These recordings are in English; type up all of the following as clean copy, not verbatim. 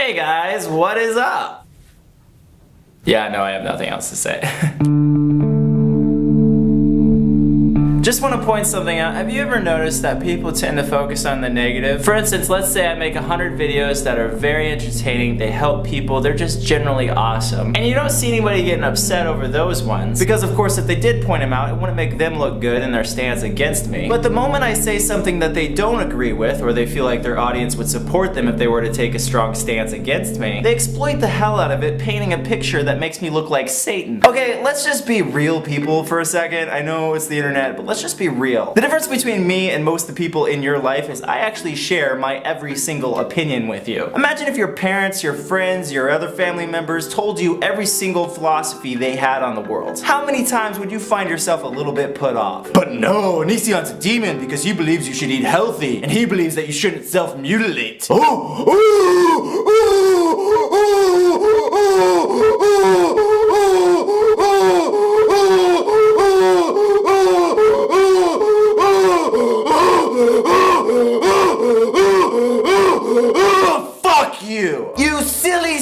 Hey guys, what is up? Yeah, no, I have nothing else to say. Just want to point something out. Have you ever noticed that people tend to focus on the negative? For instance, let's say I make 100 videos that are very entertaining, they help people, they're just generally awesome. And you don't see anybody getting upset over those ones. Because of course if they did point them out, it wouldn't make them look good in their stance against me. But the moment I say something that they don't agree with, or they feel like their audience would support them if they were to take a strong stance against me, they exploit the hell out of it, painting a picture that makes me look like Satan. Okay, let's just be real people for a second. I know it's the internet, but let's just be real. The difference between me and most of the people in your life is I actually share my every single opinion with you. Imagine if your parents, your friends, your other family members told you every single philosophy they had on the world. How many times would you find yourself a little bit put off? But no, Onision's a demon because he believes you should eat healthy, and he believes that you shouldn't self-mutilate. Fuck you! You silly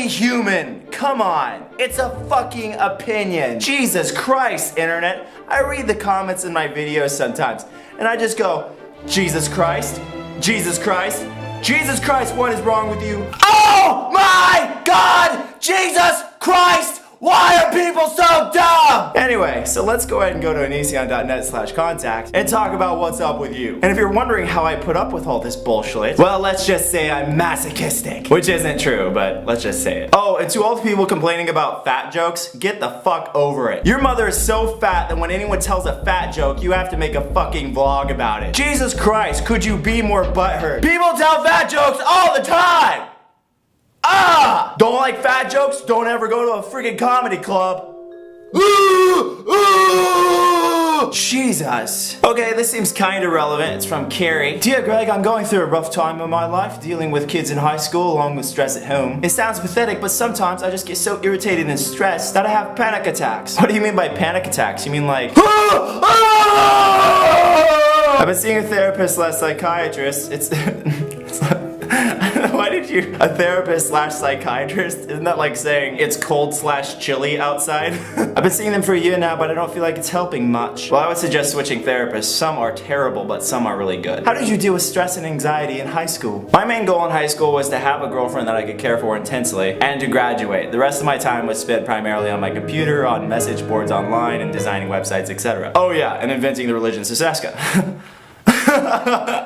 human! Come on! It's a fucking opinion! Jesus Christ, internet! I read the comments in my videos sometimes, and I just go, Jesus Christ? Jesus Christ? Jesus Christ, what is wrong with you? Oh my God! Jesus Christ! Why are people so dumb? Anyway, so let's go ahead and go to onision.net/contact and talk about what's up with you. And if you're wondering how I put up with all this bullshit, well, let's just say I'm masochistic. Which isn't true, but let's just say it. Oh, and to all the people complaining about fat jokes, get the fuck over it. Your mother is so fat that when anyone tells a fat joke, you have to make a fucking vlog about it. Jesus Christ, could you be more butthurt? People tell fat jokes all the time! Ah! Don't like fat jokes? Don't ever go to a freaking comedy club. Jesus. Okay, this seems kind of relevant. It's from Carrie. Dear Greg, I'm going through a rough time in my life, dealing with kids in high school along with stress at home. It sounds pathetic, but sometimes I just get so irritated and stressed that I have panic attacks. What do you mean by panic attacks? You mean like... I've been seeing a therapist slash psychiatrist. It's why did you... A therapist slash psychiatrist? Isn't that like saying it's cold slash chilly outside? I've been seeing them for a year now, but I don't feel like it's helping much. Well, I would suggest switching therapists. Some are terrible, but some are really good. How did you deal with stress and anxiety in high school? My main goal in high school was to have a girlfriend that I could care for intensely and to graduate. The rest of my time was spent primarily on my computer, on message boards online, and designing websites, etc. Oh yeah, and inventing the religion Seseska.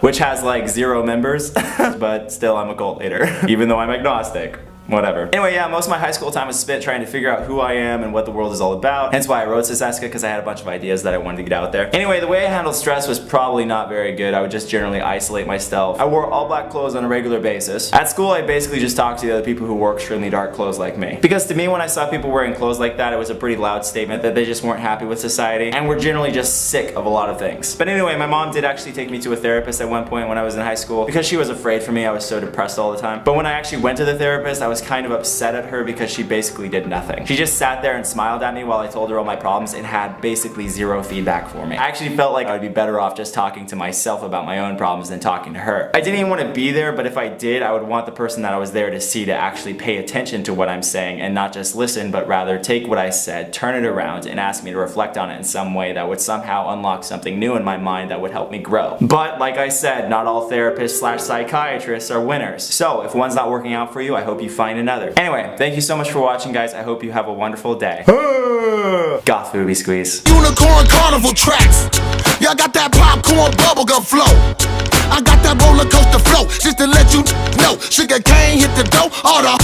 Which has like 0 members, but still I'm a cult leader, even though I'm agnostic. Whatever. Anyway, yeah, most of my high school time was spent trying to figure out who I am and what the world is all about. Hence why I wrote Seseska, because I had a bunch of ideas that I wanted to get out there. Anyway, the way I handled stress was probably not very good. I would just generally isolate myself. I wore all black clothes on a regular basis. At school, I basically just talked to the other people who wore extremely dark clothes like me. Because to me, when I saw people wearing clothes like that, it was a pretty loud statement that they just weren't happy with society and were generally just sick of a lot of things. But anyway, my mom did actually take me to a therapist at one point when I was in high school because she was afraid for me. I was so depressed all the time. But when I actually went to the therapist, I was kind of upset at her because she basically did nothing. She just sat there and smiled at me while I told her all my problems and had basically 0 feedback for me. I actually felt like I would be better off just talking to myself about my own problems than talking to her. I didn't even want to be there, but if I did, I would want the person that I was there to see to actually pay attention to what I'm saying and not just listen, but rather take what I said, turn it around, and ask me to reflect on it in some way that would somehow unlock something new in my mind that would help me grow. But like I said, not all therapists slash psychiatrists are winners. So if one's not working out for you, I hope you find another. Anyway, thank you so much for watching, guys. I hope you have a wonderful day. Goth booby squeeze. Unicorn carnival tracks. Y'all got that popcorn bubblegum flow. I got that roller coaster flow. Just to let you know, sugar cane hit the dough. All the